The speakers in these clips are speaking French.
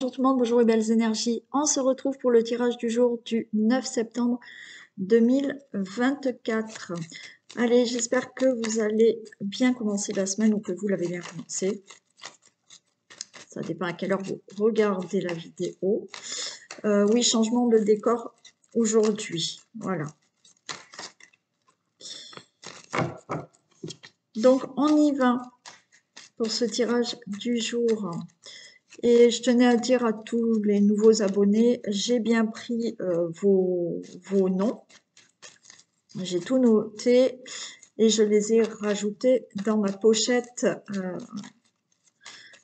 Bonjour tout le monde, bonjour et belles énergies. On se retrouve pour le tirage du jour du 9 septembre 2024. Allez, j'espère que vous allez bien commencer la semaine ou que vous l'avez bien commencé. Ça dépend à quelle heure vous regardez la vidéo. Oui, changement de décor aujourd'hui. Voilà. Donc, on y va pour ce tirage du jour. Et je tenais à dire à tous les nouveaux abonnés, j'ai bien pris vos noms. J'ai tout noté et je les ai rajoutés dans ma pochette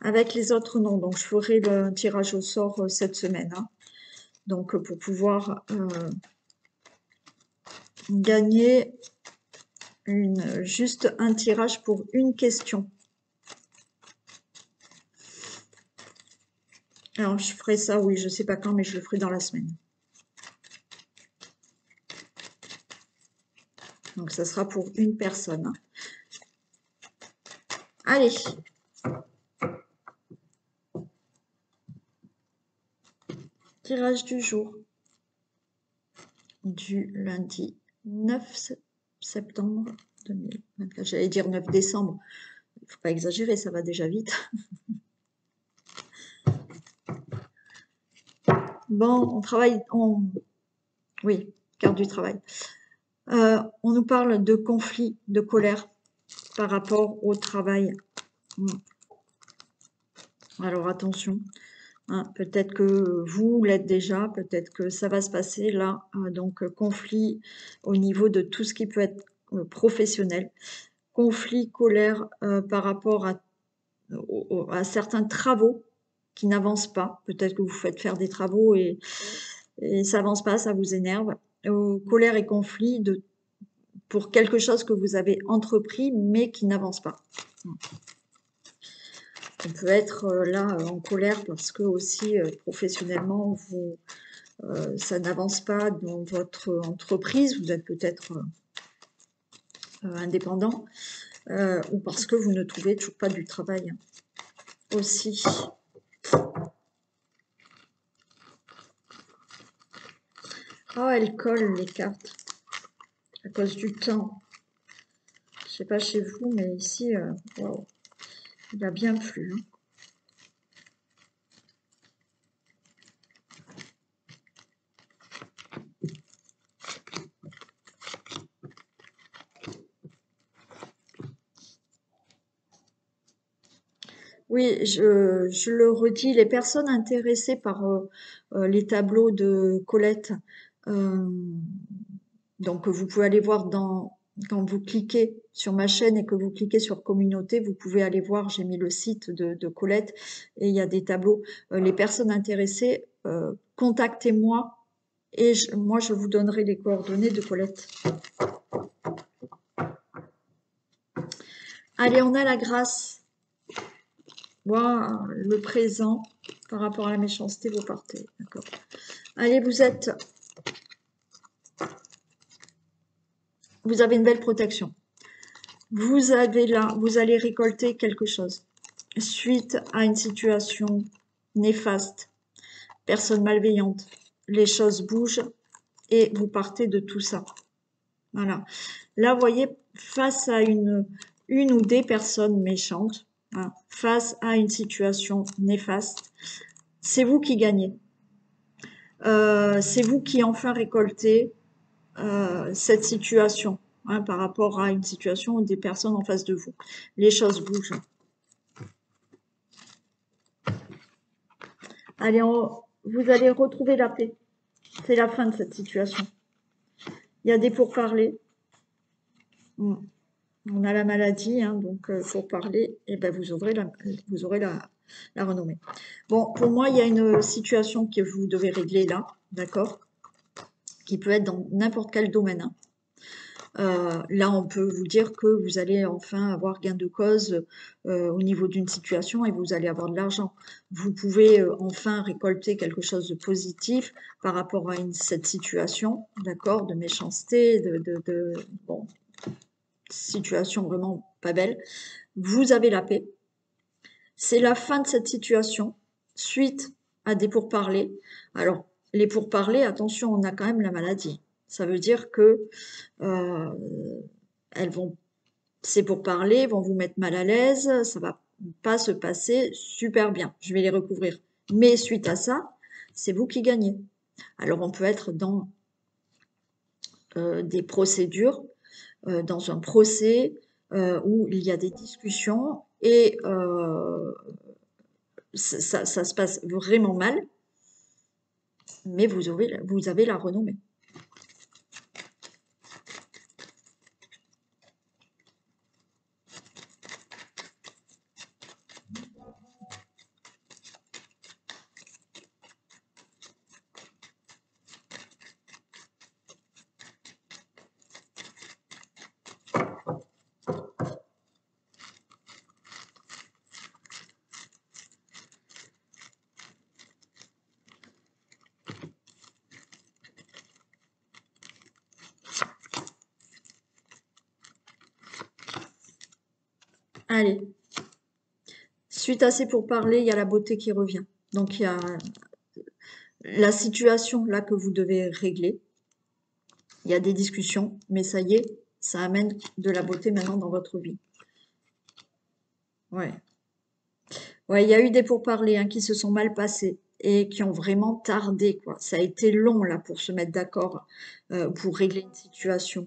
avec les autres noms. Donc, je ferai le tirage au sort cette semaine. Hein. Donc, pour pouvoir gagner juste un tirage pour une question. Alors, je ferai ça, oui, je ne sais pas quand, mais je le ferai dans la semaine. Donc, ça sera pour une personne. Allez. Tirage du jour du lundi 9 septembre 2024. J'allais dire 9 décembre. Il ne faut pas exagérer, ça va déjà vite. Bon, on travaille, oui, carte du travail. On nous parle de conflit, de colère par rapport au travail. Alors attention, hein, peut-être que vous l'êtes déjà, peut-être que ça va se passer là. Donc conflit au niveau de tout ce qui peut être professionnel. Conflit, colère par rapport à certains travaux qui n'avancent pas. Peut-être que vous faites faire des travaux et ça avance pas, ça vous énerve. Colère et conflit pour quelque chose que vous avez entrepris mais qui n'avance pas. On peut être là en colère parce que aussi professionnellement ça n'avance pas dans votre entreprise, vous êtes peut-être indépendant ou parce que vous ne trouvez toujours pas du travail aussi. Oh, elles collent les cartes à cause du temps. Je sais pas chez vous, mais ici, wow, il a bien plu. Hein. Oui, je le redis, les personnes intéressées par les tableaux de Colette, donc vous pouvez aller voir quand vous cliquez sur ma chaîne et que vous cliquez sur communauté, vous pouvez aller voir, j'ai mis le site de Colette et il y a des tableaux. Les personnes intéressées, contactez-moi et moi je vous donnerai les coordonnées de Colette. Allez, on a la grâce. Wow, le présent par rapport à la méchanceté, vous partez. D'accord. Allez, vous avez une belle protection. Vous allez récolter quelque chose suite à une situation néfaste, personne malveillante. Les choses bougent et vous partez de tout ça. Voilà. Là, vous voyez, face à une ou des personnes méchantes, hein, face à une situation néfaste, c'est vous qui gagnez. C'est vous qui enfin récoltez cette situation hein, par rapport à une situation ou des personnes en face de vous. Les choses bougent. Allez, vous allez retrouver la paix. C'est la fin de cette situation. Il y a des pourparlers. On a la maladie, hein, donc pour parler, eh ben, vous aurez la renommée. Bon, pour moi, il y a une situation que vous devez régler là, d'accord, qui peut être dans n'importe quel domaine. Hein. Là, on peut vous dire que vous allez enfin avoir gain de cause au niveau d'une situation et vous allez avoir de l'argent. Vous pouvez enfin récolter quelque chose de positif par rapport à cette situation, d'accord, de méchanceté, bon, situation vraiment pas belle. Vous avez la paix. C'est la fin de cette situation suite à des pourparlers. Alors, les pourparlers, attention, on a quand même la maladie. Ça veut dire que ces pourparlers vont vous mettre mal à l'aise, ça va pas se passer super bien. Je vais les recouvrir. Mais suite à ça, c'est vous qui gagnez. Alors, on peut être dans des procédures, dans un procès où il y a des discussions et ça se passe vraiment mal, mais vous avez la renommée. Allez, suite à ces pourparlers, il y a la beauté qui revient. Donc, il y a la situation là que vous devez régler. Il y a des discussions, mais ça y est, ça amène de la beauté maintenant dans votre vie. Ouais. Ouais, il y a eu des pourparlers qui se sont mal passés et qui ont vraiment tardé, quoi. Ça a été long là pour se mettre d'accord, pour régler une situation.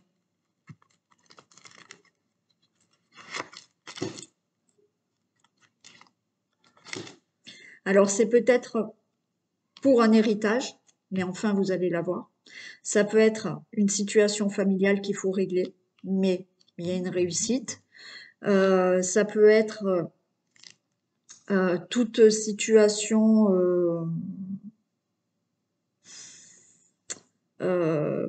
Alors, c'est peut-être pour un héritage, mais enfin, vous allez l'avoir. Ça peut être une situation familiale qu'il faut régler, mais il y a une réussite. Ça peut être toute situation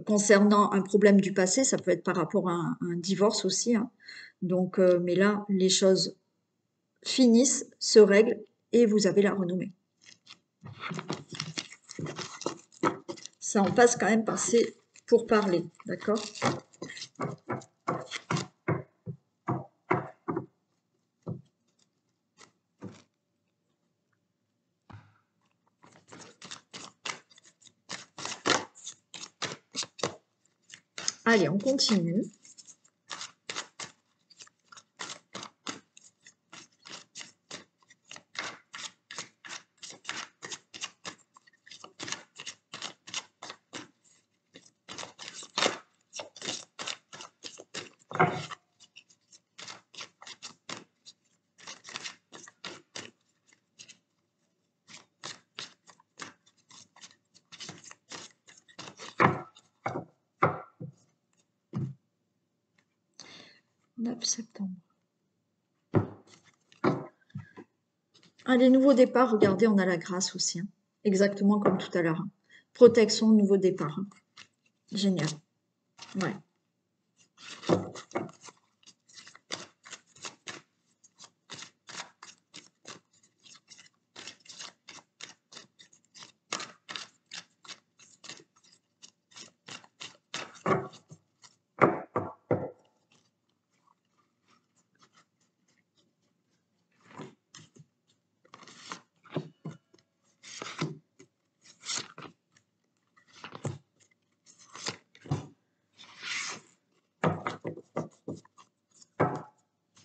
concernant un problème du passé, ça peut être par rapport à un divorce aussi. Donc, mais là, les choses finissent, se règlent et vous avez la renommée. Ça en passe quand même par ces pourparlers, d'accord? Allez, on continue. Septembre. Les nouveaux départs, regardez, on a la grâce aussi. Exactement comme tout à l'heure. Protection, nouveau départ. Génial. Ouais.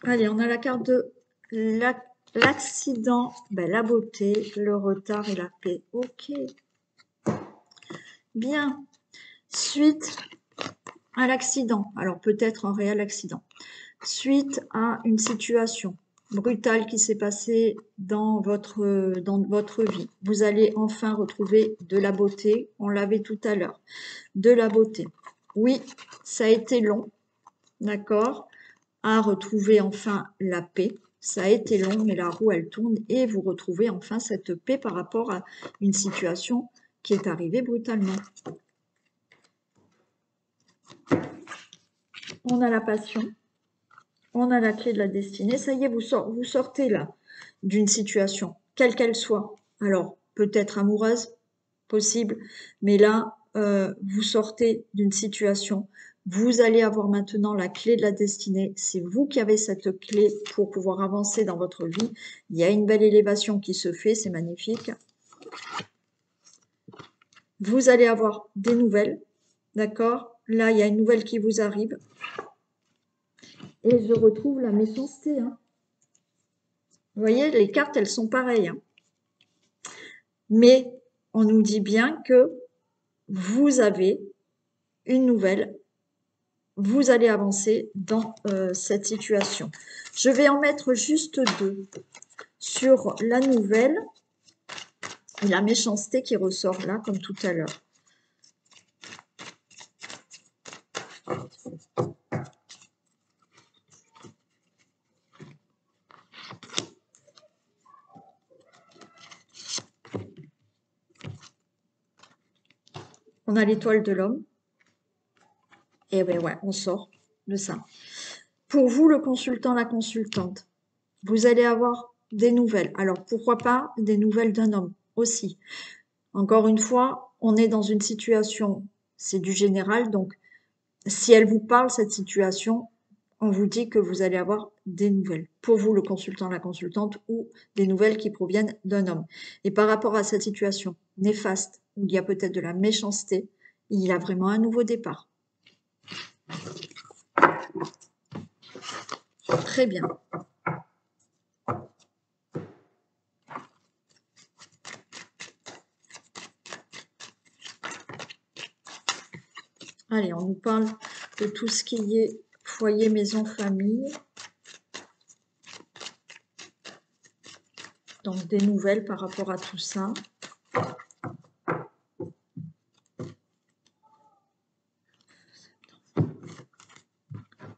Allez, on a la carte de l'accident, la beauté, le retard et la paix. Ok. Bien. Suite à l'accident, alors peut-être un réel accident, suite à une situation brutale qui s'est passée dans votre vie, vous allez enfin retrouver de la beauté, on l'avait tout à l'heure, de la beauté. Oui, ça a été long, d'accord, à retrouver enfin la paix. Ça a été long, mais la roue, elle tourne et vous retrouvez enfin cette paix par rapport à une situation qui est arrivée brutalement. On a la passion, on a la clé de la destinée. Ça y est, vous sortez là d'une situation, quelle qu'elle soit. Alors, peut-être amoureuse, possible, mais là, vous sortez d'une situation. Vous allez avoir maintenant la clé de la destinée. C'est vous qui avez cette clé pour pouvoir avancer dans votre vie. Il y a une belle élévation qui se fait, c'est magnifique. Vous allez avoir des nouvelles, d'accord? Là, il y a une nouvelle qui vous arrive. Et je retrouve la méchanceté. Hein. Vous voyez, les cartes, elles sont pareilles. Hein. Mais on nous dit bien que vous avez une nouvelle, vous allez avancer dans cette situation. Je vais en mettre juste 2 sur la nouvelle et la méchanceté qui ressort là, comme tout à l'heure. On a l'étoile de l'homme. Et ben ouais, on sort de ça. Pour vous, le consultant, la consultante, vous allez avoir des nouvelles. Alors, pourquoi pas des nouvelles d'un homme aussi. Encore une fois, on est dans une situation, c'est du général, donc si elle vous parle, cette situation, on vous dit que vous allez avoir des nouvelles. Pour vous, le consultant, la consultante, ou des nouvelles qui proviennent d'un homme. Et par rapport à cette situation néfaste, où il y a peut-être de la méchanceté, il y a vraiment un nouveau départ. Très bien. Allez, on nous parle de tout ce qui est foyer, maison, famille. Donc, des nouvelles par rapport à tout ça.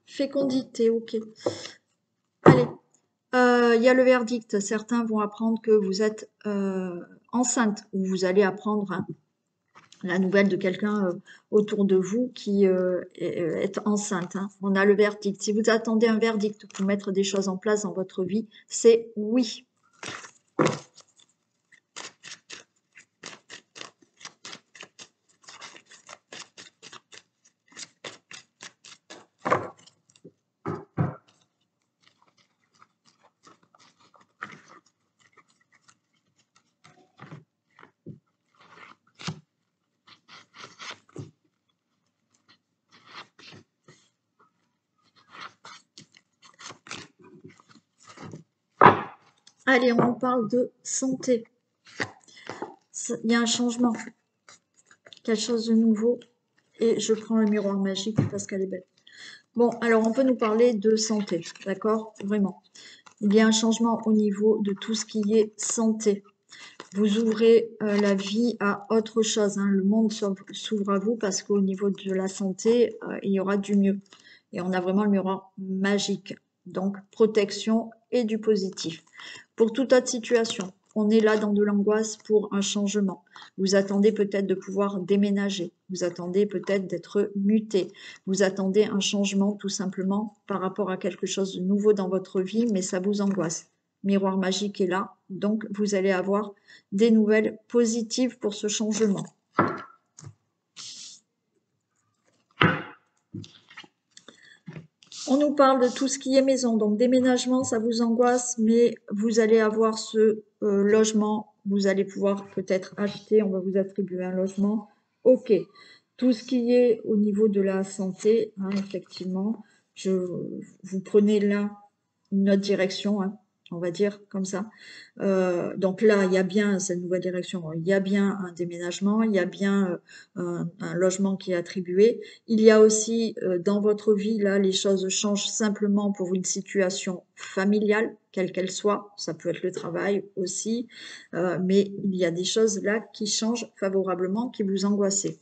Fécondité, ok. Allez, il y a le verdict. Certains vont apprendre que vous êtes enceinte ou vous allez apprendre la nouvelle de quelqu'un autour de vous qui est enceinte. Hein. On a le verdict. Si vous attendez un verdict pour mettre des choses en place dans votre vie, c'est oui. Allez, on parle de santé. Il y a un changement, quelque chose de nouveau. Et je prends le miroir magique parce qu'elle est belle. Bon, alors on peut nous parler de santé, d'accord? Vraiment. Il y a un changement au niveau de tout ce qui est santé. Vous ouvrez la vie à autre chose. Hein. Le monde s'ouvre à vous parce qu'au niveau de la santé, il y aura du mieux. Et on a vraiment le miroir magique. Donc, protection et du positif. Pour toute autre situation, on est là dans de l'angoisse pour un changement. Vous attendez peut-être de pouvoir déménager. Vous attendez peut-être d'être muté. Vous attendez un changement tout simplement par rapport à quelque chose de nouveau dans votre vie, mais ça vous angoisse. Miroir magique est là, donc vous allez avoir des nouvelles positives pour ce changement. On nous parle de tout ce qui est maison, donc déménagement, ça vous angoisse, mais vous allez avoir ce logement, vous allez pouvoir peut-être acheter, on va vous attribuer un logement. Ok, tout ce qui est au niveau de la santé, hein, effectivement, vous prenez là une autre direction, hein, on va dire comme ça. Donc là, il y a bien cette nouvelle direction, il y a bien un déménagement, il y a bien un logement qui est attribué. Il y a aussi dans votre vie, là, les choses changent simplement pour une situation familiale, quelle qu'elle soit. Ça peut être le travail aussi, mais il y a des choses là qui changent favorablement, qui vous angoissez.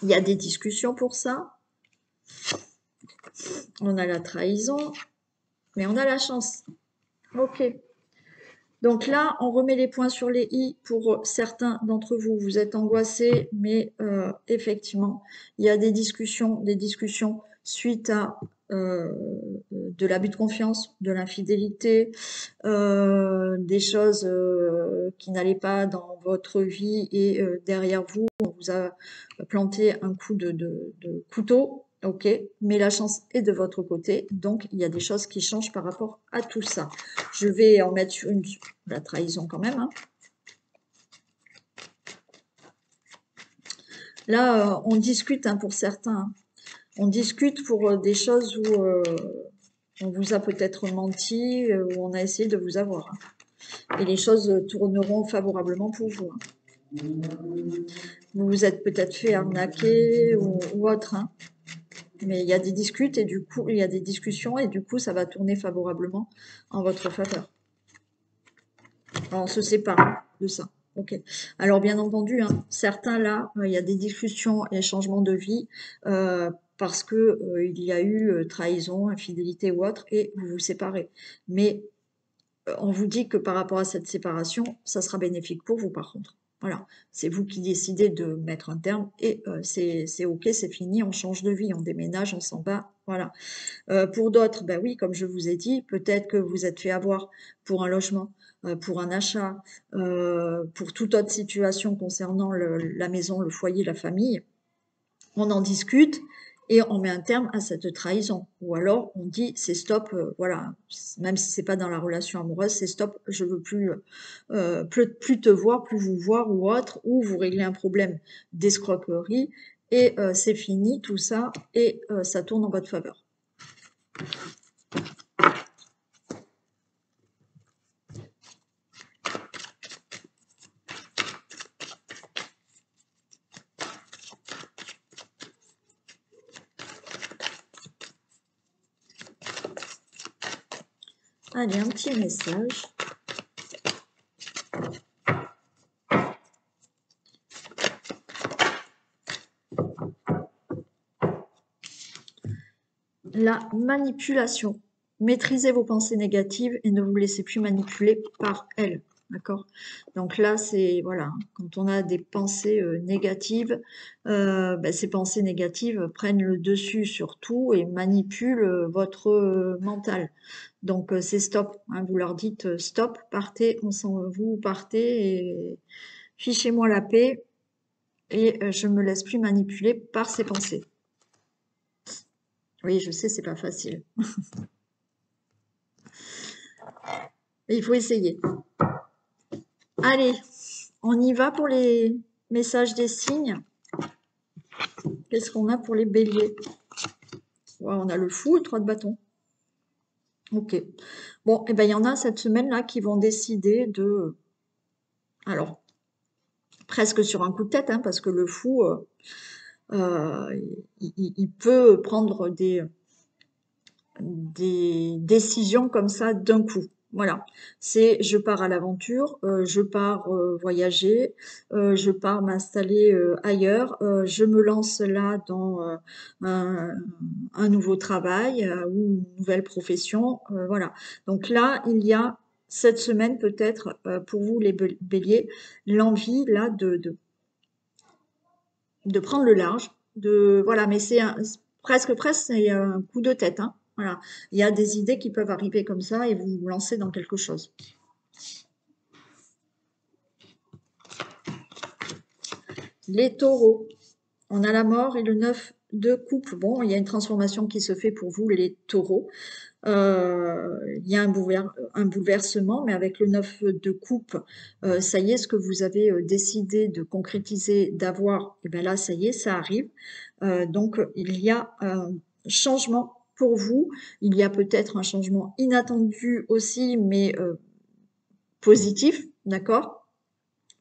Il y a des discussions pour ça. On a la trahison, mais on a la chance. Ok. Donc là, on remet les points sur les i pour certains d'entre vous. Vous êtes angoissés, mais effectivement, il y a des discussions suite à de l'abus de confiance, de l'infidélité, des choses qui n'allaient pas dans votre vie et derrière vous, on vous a planté un coup de couteau. Ok, mais la chance est de votre côté, donc il y a des choses qui changent par rapport à tout ça. Je vais en mettre la trahison quand même. Hein. Là, on discute hein, pour certains. Hein. On discute pour des choses où on vous a peut-être menti, où on a essayé de vous avoir. Hein. Et les choses tourneront favorablement pour vous. Hein. Vous vous êtes peut-être fait arnaquer ou autre. Hein. Mais il y a des discutes et du coup, il y a des discussions et du coup, ça va tourner favorablement en votre faveur. Alors, on se sépare de ça. Ok. Alors, bien entendu, hein, certains là, il y a des discussions et changements de vie parce que il y a eu trahison, infidélité ou autre et vous vous séparez. Mais on vous dit que par rapport à cette séparation, ça sera bénéfique pour vous par contre. Voilà, c'est vous qui décidez de mettre un terme et c'est ok, c'est fini, on change de vie, on déménage, on s'en va, voilà. Pour d'autres, ben oui, comme je vous ai dit, peut-être que vous êtes fait avoir pour un logement, pour un achat, pour toute autre situation concernant la maison, le foyer, la famille. On en discute et on met un terme à cette trahison. Ou alors on dit c'est stop, voilà, même si c'est pas dans la relation amoureuse, c'est stop, je veux plus te voir, plus vous voir ou autre, ou vous réglez un problème d'escroquerie et c'est fini tout ça et ça tourne en votre faveur. Allez, un petit message. La manipulation. Maîtrisez vos pensées négatives et ne vous laissez plus manipuler par elles. D'accord? Donc là, c'est, voilà, quand on a des pensées négatives, ben, ces pensées négatives prennent le dessus sur tout et manipulent votre mental. Donc c'est stop. Hein, vous leur dites stop, partez, vous partez et fichez-moi la paix et je me laisse plus manipuler par ces pensées. Oui, je sais, c'est pas facile. Mais il faut essayer. Allez, on y va pour les messages des signes. Qu'est-ce qu'on a pour les béliers? Ouais, on a le fou et 3 de bâton. Ok. Bon, et ben il y en a cette semaine-là qui vont décider de... Alors, presque sur un coup de tête, hein, parce que le fou, il peut prendre des décisions comme ça d'un coup. Voilà, c'est je pars à l'aventure, je pars voyager, je pars m'installer ailleurs, je me lance là dans un nouveau travail ou une nouvelle profession. Voilà. Donc là, il y a cette semaine peut-être pour vous les béliers, l'envie là de prendre le large, de voilà, mais c'est presque c'est un coup de tête, hein. Voilà, il y a des idées qui peuvent arriver comme ça et vous vous lancez dans quelque chose. Les taureaux, on a la mort et le 9 de coupe. Bon, il y a une transformation qui se fait pour vous, les taureaux. Il y a un bouleversement, mais avec le 9 de coupe, ça y est, ce que vous avez décidé de concrétiser, d'avoir, et bien là, ça y est, ça arrive. Donc, il y a un changement pour vous. Il y a peut-être un changement inattendu aussi, mais positif, d'accord?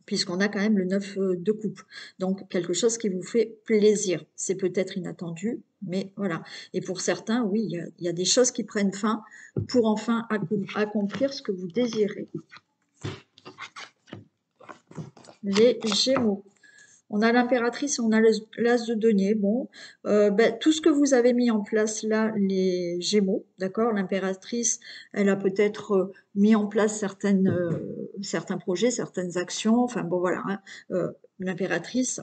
Puisqu'on a quand même le 9 de coupe. Donc, quelque chose qui vous fait plaisir. C'est peut-être inattendu, mais voilà. Et pour certains, oui, il y a des choses qui prennent fin pour enfin accomplir ce que vous désirez. Les Gémeaux. On a l'impératrice, on a l'as de denier. Bon, ben, tout ce que vous avez mis en place là, les Gémeaux, d'accord. L'impératrice, elle a peut-être mis en place certains projets, certaines actions. Enfin bon, voilà. Hein. L'impératrice,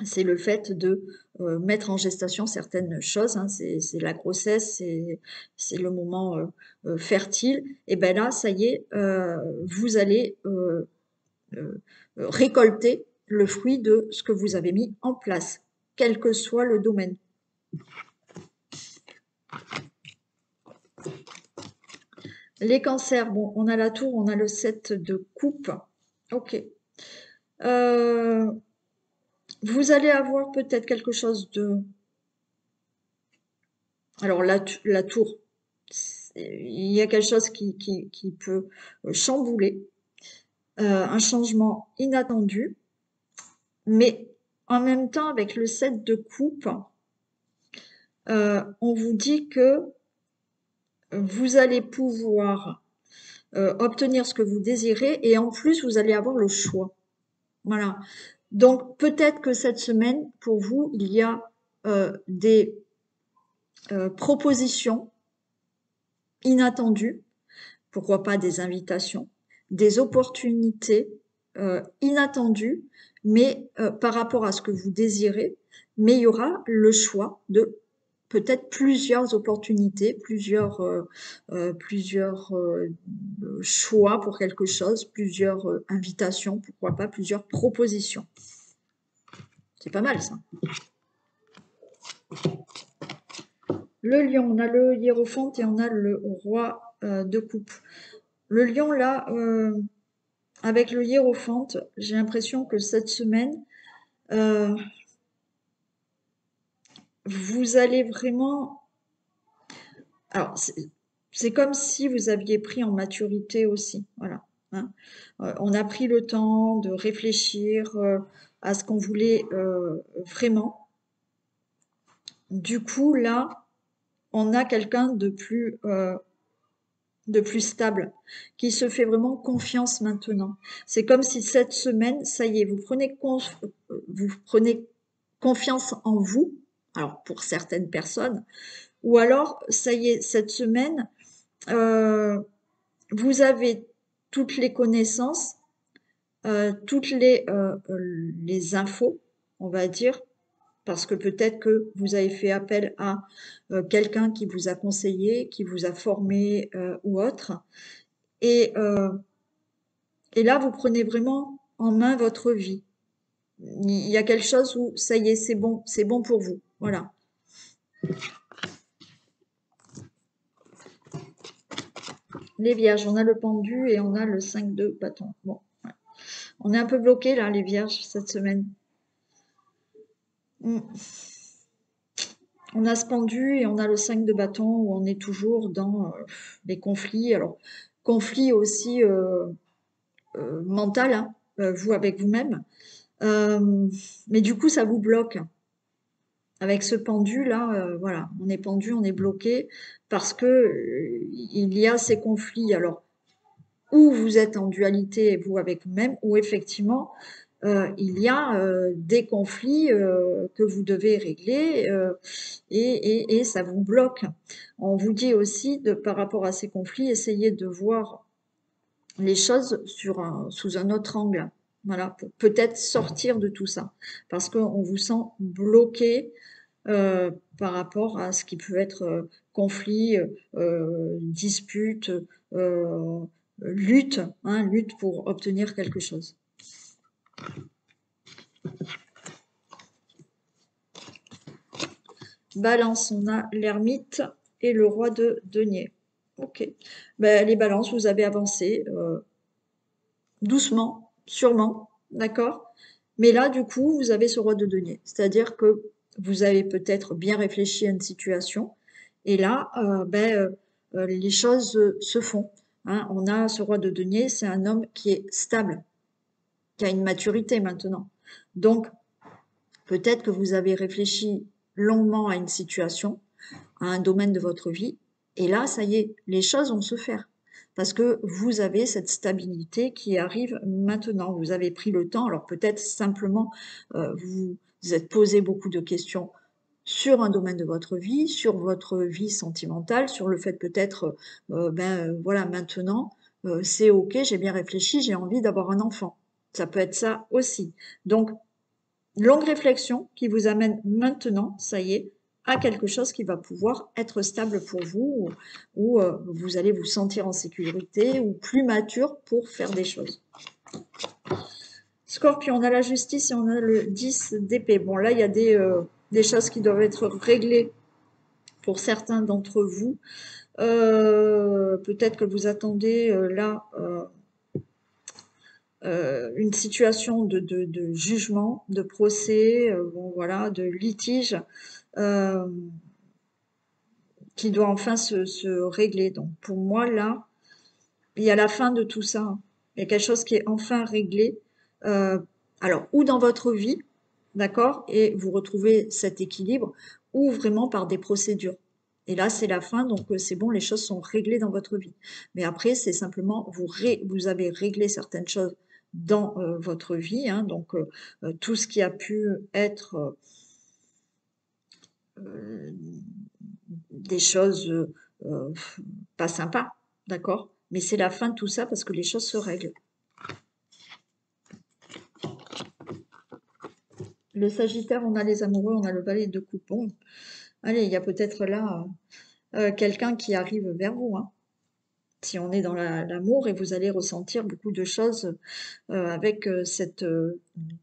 c'est le fait de mettre en gestation certaines choses. Hein. C'est la grossesse, c'est le moment fertile. Et ben là, ça y est, vous allez récolter le fruit de ce que vous avez mis en place, quel que soit le domaine. Les cancers, bon, on a la tour, on a le 7 de coupe. Ok. Vous allez avoir peut-être quelque chose de... Alors, la tour, il y a quelque chose qui peut chambouler, un changement inattendu, mais en même temps, avec le 7 de coupe, on vous dit que vous allez pouvoir obtenir ce que vous désirez et en plus, vous allez avoir le choix. Voilà. Donc, peut-être que cette semaine, pour vous, il y a des propositions inattendues, pourquoi pas des invitations, des opportunités inattendues, mais par rapport à ce que vous désirez, mais il y aura le choix de peut-être plusieurs opportunités, plusieurs choix pour quelque chose, plusieurs invitations, pourquoi pas, plusieurs propositions. C'est pas mal ça. Le lion, on a le hiérophante et on a le roi de coupe. Le lion, là, avec le hiérophante, j'ai l'impression que cette semaine, vous allez vraiment... Alors, c'est comme si vous aviez pris en maturité aussi, voilà. Hein. On a pris le temps de réfléchir à ce qu'on voulait vraiment. Du coup, là, on a quelqu'un de plus stable, qui se fait vraiment confiance maintenant. C'est comme si cette semaine, ça y est, vous prenez confiance en vous, alors pour certaines personnes, ou alors, ça y est, cette semaine, vous avez toutes les connaissances, toutes les infos, on va dire, parce que peut-être que vous avez fait appel à quelqu'un qui vous a conseillé, qui vous a formé ou autre. Et là, vous prenez vraiment en main votre vie. Il y a quelque chose où, ça y est, c'est bon pour vous. Voilà. Les vierges, on a le pendu et on a le 5 de bâton. Bon, ouais. On est un peu bloqué là, les vierges, cette semaine. On a ce pendu et on a le 5 de bâton où on est toujours dans les conflits. Alors, conflits aussi mental, hein, vous avec vous-même. Mais du coup, ça vous bloque. Avec ce pendu là, voilà, on est pendu, on est bloqué parce que il y a ces conflits. Alors, ou vous êtes en dualité vous avec vous-même, ou effectivement il y a des conflits que vous devez régler et ça vous bloque. On vous dit aussi par rapport à ces conflits, essayez de voir les choses sous un autre angle. Voilà, pour peut-être sortir de tout ça. Parce qu'on vous sent bloqué par rapport à ce qui peut être conflit, dispute, lutte, hein, lutte pour obtenir quelque chose. Balance, on a l'ermite et le roi de denier. Ok. Ben, les balances, vous avez avancé doucement, sûrement, d'accord? Mais là, du coup, vous avez ce roi de denier. C'est-à-dire que vous avez peut-être bien réfléchi à une situation. Et là, les choses se font. Hein. On a ce roi de denier, c'est un homme qui est stable, qui a une maturité maintenant. Donc, peut-être que vous avez réfléchi longuement à une situation, à un domaine de votre vie, et là, ça y est, les choses vont se faire. Parce que vous avez cette stabilité qui arrive maintenant. Vous avez pris le temps, alors peut-être simplement vous êtes posé beaucoup de questions sur un domaine de votre vie, sur votre vie sentimentale, sur le fait peut-être, voilà, maintenant, c'est ok, j'ai bien réfléchi, j'ai envie d'avoir un enfant. Ça peut être ça aussi. Donc, longue réflexion qui vous amène maintenant, ça y est, à quelque chose qui va pouvoir être stable pour vous, ou vous allez vous sentir en sécurité, ou plus mature pour faire des choses. Scorpion, on a la justice et on a le 10 d'épée. Bon, là, il y a des choses qui doivent être réglées pour certains d'entre vous. Peut-être que vous attendez là une situation de jugement, de procès, bon voilà, de litige, qui doit enfin se régler. Donc pour moi, là, il y a la fin de tout ça, hein. Il y a quelque chose qui est enfin réglé. Alors, ou dans votre vie, d'accord, et vous retrouvez cet équilibre, ou vraiment par des procédures. Et là, c'est la fin, donc c'est bon, les choses sont réglées dans votre vie. Mais après, c'est simplement, vous avez réglé certaines choses dans votre vie, hein, donc tout ce qui a pu être euh, des choses euh, pas sympas, d'accord? Mais c'est la fin de tout ça parce que les choses se règlent. Le Sagittaire, on a les amoureux, on a le valet de coupe. Bon, allez, il y a peut-être là quelqu'un qui arrive vers vous, hein. Si on est dans l'amour et vous allez ressentir beaucoup de choses avec cette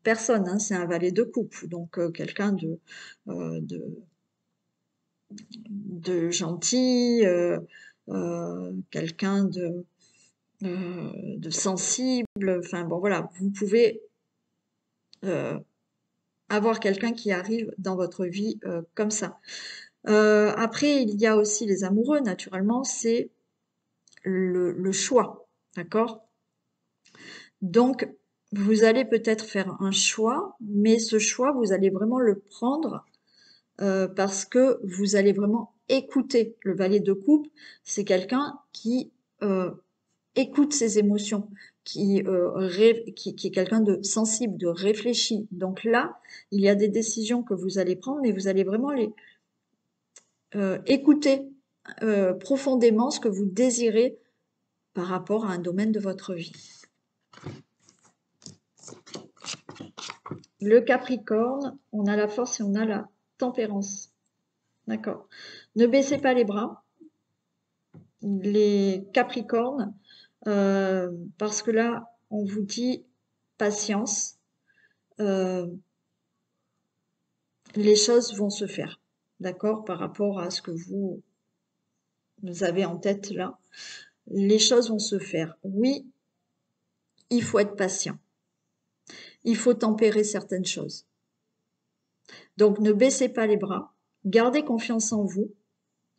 personne, hein. C'est un valet de coupe, donc quelqu'un euh, de, de gentil, quelqu'un de sensible. Enfin bon, voilà, vous pouvez euh, avoir quelqu'un qui arrive dans votre vie comme ça. Après, il y a aussi les amoureux, naturellement, c'est le choix, d'accord? Donc, vous allez peut-être faire un choix, mais ce choix, vous allez vraiment le prendre parce que vous allez vraiment écouter. Le valet de coupe, c'est quelqu'un qui écoute ses émotions, qui est quelqu'un de sensible, de réfléchi. Donc là, il y a des décisions que vous allez prendre, mais vous allez vraiment les écouter profondément ce que vous désirez par rapport à un domaine de votre vie. Le Capricorne, on a la force et on a la tempérance. D'accord. Ne baissez pas les bras, les Capricornes, parce que là, on vous dit patience, euh, les choses vont se faire. D'accord, par rapport à ce que vous avez en tête là. Les choses vont se faire. Oui, il faut être patient. Il faut tempérer certaines choses. Donc, ne baissez pas les bras. Gardez confiance en vous.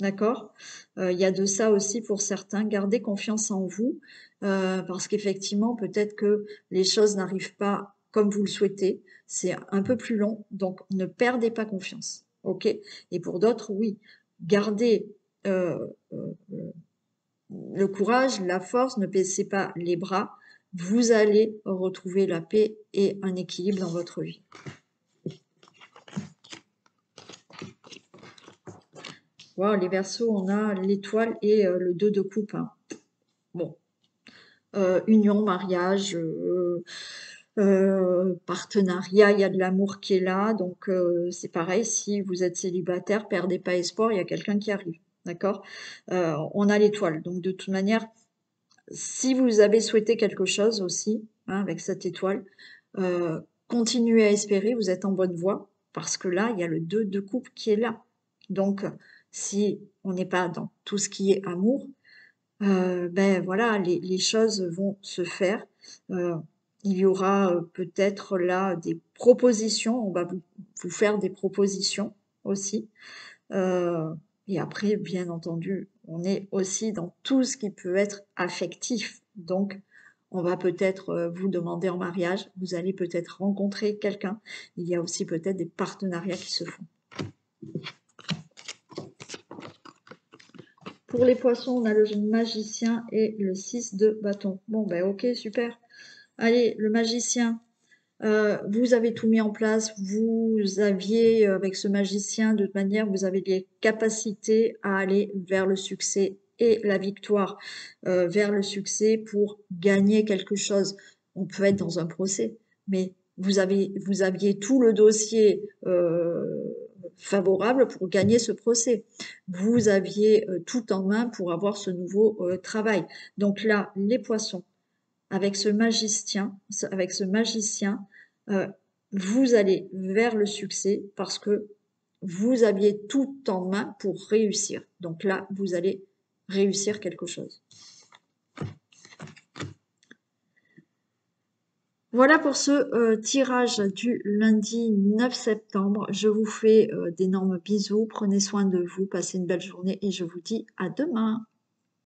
D'accord? Il y a de ça aussi pour certains. Gardez confiance en vous. Parce qu'effectivement, peut-être que les choses n'arrivent pas comme vous le souhaitez. C'est un peu plus long. Donc, ne perdez pas confiance. OK? Et pour d'autres, oui. Gardez euh, euh, le courage, la force, ne baissez pas les bras. Vous allez retrouver la paix et un équilibre dans votre vie. Wow, les Verseaux, on a l'étoile et le 2 de coupe, hein. Bon, union, mariage, partenariat, il y a de l'amour qui est là. Donc, c'est pareil, si vous êtes célibataire, perdez pas espoir, il y a quelqu'un qui arrive. D'accord? On a l'étoile. Donc, de toute manière, si vous avez souhaité quelque chose aussi, hein, avec cette étoile, continuez à espérer, vous êtes en bonne voie, parce que là, il y a le 2 de coupe qui est là. Donc, si on n'est pas dans tout ce qui est amour, ben voilà, les choses vont se faire. Euh, il y aura peut-être là des propositions, on va vous faire des propositions aussi. Euh, et après, bien entendu, on est aussi dans tout ce qui peut être affectif. Donc, on va peut-être vous demander en mariage, vous allez peut-être rencontrer quelqu'un. Il y a aussi peut-être des partenariats qui se font. Pour les poissons, on a le magicien et le 6 de bâton. Bon, ben ok, super. Allez, le magicien, vous avez tout mis en place. Vous aviez, avec ce magicien, de toute manière, vous avez les capacités à aller vers le succès et la victoire, vers le succès pour gagner quelque chose. On peut être dans un procès, mais vous aviez tout le dossier favorable pour gagner ce procès. Vous aviez tout en main pour avoir ce nouveau travail. Donc là, les poissons, avec ce magicien, euh, vous allez vers le succès parce que vous aviez tout en main pour réussir. Donc là, vous allez réussir quelque chose. Voilà pour ce tirage du lundi 9 septembre. Je vous fais d'énormes bisous. Prenez soin de vous, passez une belle journée et je vous dis à demain.